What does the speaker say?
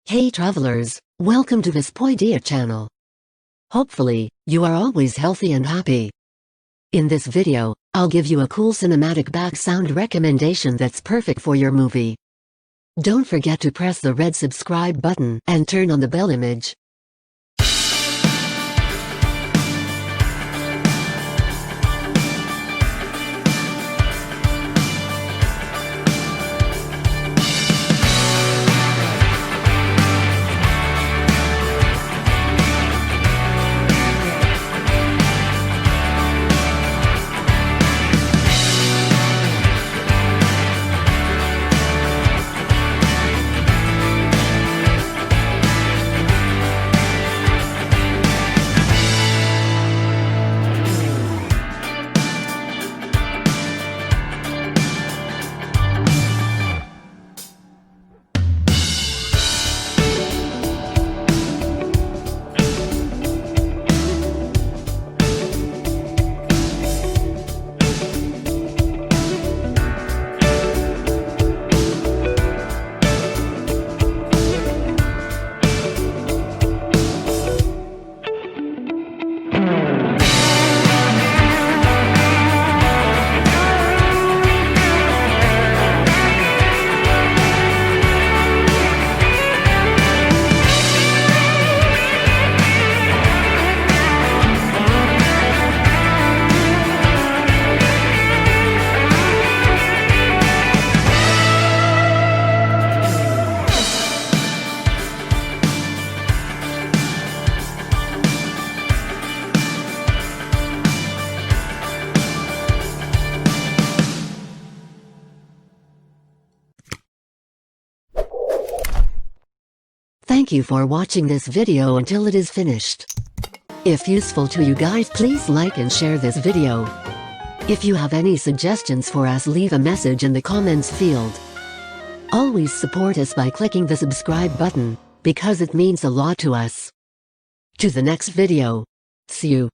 Hey travelers, welcome to this Poidia channel. Hopefully, you are always healthy and happy. In this video, I'll give you a cool cinematic back sound recommendation that's perfect for your movie. Don't forget to press the red subscribe button and turn on the bell image. Thank you for watching this video until it is finished. If useful to you guys, please like and share this video. If you have any suggestions for us, leave a message in the comments field. Always support us by clicking the subscribe button, because it means a lot to us. To the next video. See you.